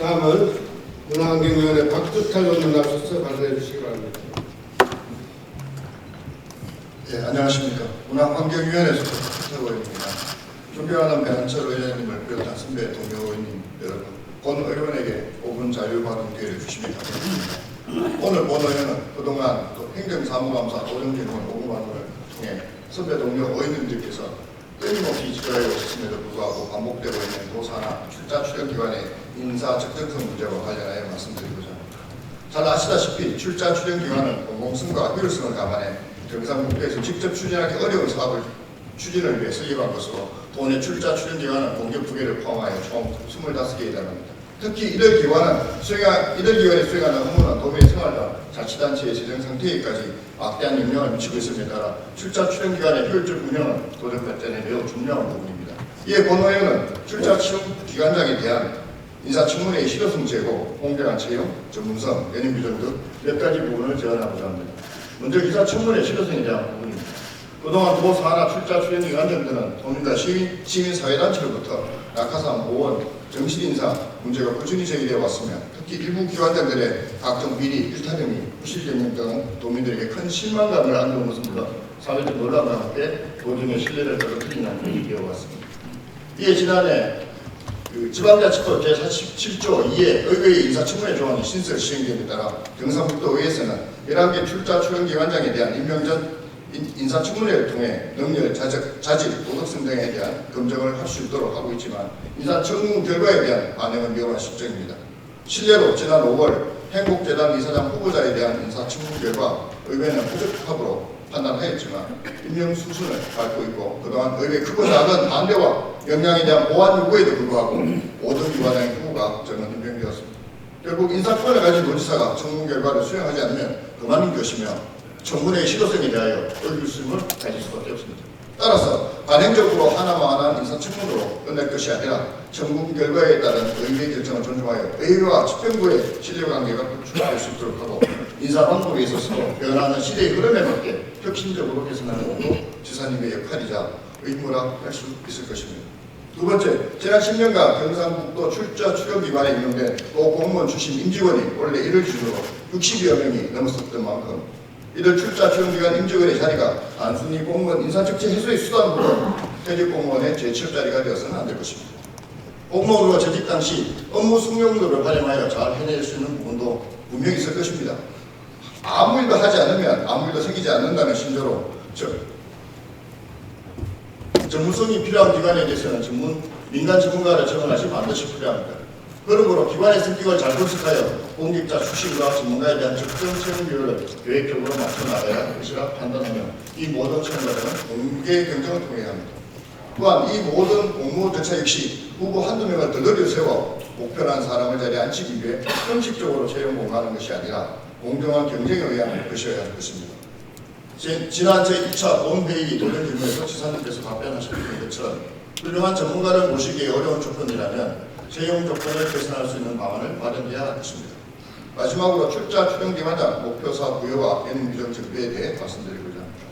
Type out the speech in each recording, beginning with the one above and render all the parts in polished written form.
다음은 문화환경위원회 박두탈 의원 나서서 발언해 주시기 바랍니다. 네, 안녕하십니까. 문화환경위원회 소속 박두탈 의원입니다. 존경하는 배한철 의원님을 비롯한 선배 동료 의원님 여러분, 본 의원에게 5분 자유발언 기회를 주시면 감사드립니다. 오늘 본 의원은 그동안 행정사무감사 오정진흥원 5분만을 통해 선배 동료 의원님들께서 끊임없이 지적해 오셨음에도 불구하고 반복되고 있는 도사나 출자 출연 기관의 인사 적정성 문제와 관련하여 말씀드리고자 합니다. 잘 아시다시피 출자 출연 기관은 공공성과 효율성을 감안해 경상북도에서 직접 추진하기 어려운 사업을 추진을 위해 설립한 것으로 도내 출자 출연 기관은 공격 2개를 포함하여 총 25개에 달합니다. 특히 이들 기관이 수행하는 업무는 도민 생활과 자치단체의 재정 상태에까지 막대한 영향을 미치고 있음에 따라 출자 출연 기관의 효율적 운영은 도적 발전에 매우 중요한 부분입니다. 이에 본 의원은 출자 출연 기관장에 대한 인사청문회의 실효성 제고, 공정한 채용, 전문성, 연임 규정 등 몇 가지 부분을 제안하고자 합니다. 먼저 인사청문회 실효성에 대한 부분입니다. 그동안 도 산하 출자 출연 기관장들은 도민과 시민사회단체로부터 낙하산, 보원, 정신인사 문제가 꾸준히 제기되어 왔으며 특히 일부 기관장들의 각종 비리, 일탈 행위, 부실 경영 등은 도민들에게 큰 실망감을 안겨온 것은 물론 사회적 논란과 함께 도정의 신뢰를 떨어뜨리는 일이 되어 왔습니다. 이에 지난해 지방자치법 제47조 2의 의회의 인사청문회 조항이 신설 시행됨에 따라 경상북도의회에서는 11개 출자 출연 기관장에 대한 임명 전 인사청문회를 통해 능력, 자질, 도덕성 등에 대한 검증을 할 수 있도록 하고 있지만 인사청문 결과에 대한 반영은 위험한 실정입니다. 실례로 지난 5월 행복재단 이사장 후보자에 대한 인사청문 결과 의회는 부적합으로 판단하였지만 임명 수순을 밟고 있고 그동안 의회 크고 작은 반대와 역량에 대한 보완 요구에도 불구하고 모든 기관장의 후보가 저는 임명되었습니다. 결국 인사권을 가진 도지사가 청문 결과를 수행하지 않으면 그만인 것이며 청문회의 실효성에 대하여 의구심을 가질 수밖에 없습니다. 따라서 관행적으로 하나만한 인사청문으로 끝낼 것이 아니라 청문 결과에 따른 의회의 결정을 존중하여 의회와 집행부의 신뢰관계가 구축될 수 있도록 하고 인사 방법에 있어서도 변화하는 시대의 흐름에 맞게 혁신적으로 개선하는 것도 지사님의 역할이자 의무라 할 수 있을 것입니다. 두 번째, 지난 10년간 경상북도 출자 출연 기관에 임용된 또 공무원 출신 임직원이 원래 이를 기준으로 60여 명이 넘었었던 만큼 이들 출자 출연 기관 임직원의 자리가 단순히 공무원 인사적체 해소의 수단으로 퇴직 공무원의 제철 자리가 되어서는 안 될 것입니다. 공무원으로 재직 당시 업무 숙련도를 활용하여 잘 해낼 수 있는 부분도 분명히 있을 것입니다. 아무 일도 하지 않으면 아무 일도 생기지 않는다는 신조로 전문성이 필요한 기관에 대해서는 민간 전문가를 정원하시 반드시 필요합니다. 그러므로 기관의 성격을 잘 분석하여 공직자 출신과 전문가에 대한 적정 채용 비율을 계획적으로 맞춰 나가야 할 것이라 판단하며 이 모든 채용과정은 공개 경쟁을 통해야 합니다. 또한 이 모든 공모 절차 역시 후보 한두 명을 덜덜이 세워 목표한 사람을 자리에 앉히기 위해 형식적으로 채용 공고하는 것이 아니라 공정한 경쟁에 의한 것이어야 할 것입니다. 지난 제2차 본회의 도정질문에서 지사님께서 답변하셨던 것처럼 훌륭한 전문가를 모시기에 어려운 조건이라면 채용 조건을 개선할 수 있는 방안을 마련해야 할 것입니다. 마지막으로 출자 출연 기관장 목표사 부여와 연임 규정 정비에 대해 말씀드리고자 합니다.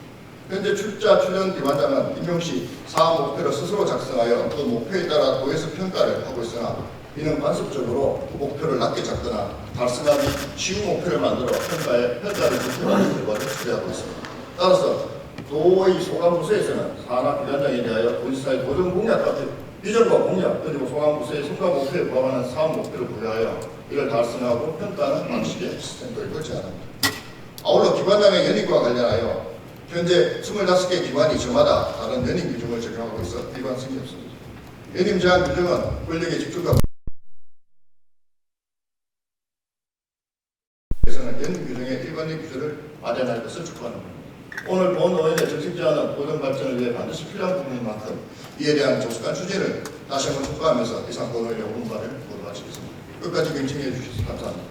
현재 출자 출연 기관장은 임용 시 사업 목표를 스스로 작성하여 그 목표에 따라 도에서 평가를 하고 있으나 이는 관습적으로 목표를 낮게 잡거나 달성하기 쉬운 목표를 만들어 평가를 불편하는 결과를 초래하고 있습니다. 따라서 도의 소관부서에서는 산하 기관장에 대하여 도지사의 도정 공약 같은 비전과 공약 그리고 소관부서의 성과 목표에 포함하는 사업 목표를 부여하여 이를 달성하고 평가하는 방식의 시스템을 거치합니다. 아울러 기관장의 연임과 관련하여 현재 25개 기관이 저마다 다른 연임 규정을 적용하고 있어 일관성이 없습니다. 연임 제한 규정은 권력의 집중과 에서는 연임 규정의 일관된 규정을 마련할 것을 촉구하는 겁니다. 오늘 본 의원의 정책 제안은 도정 발전을 위해 반드시 필요한 부분인 만큼 이에 대한 조속한 추진을 다시 한번 촉구하면서 이상 본 의원의 5분 발언을 모두 마치겠습니다. 끝까지 경청해 주셔서 감사합니다.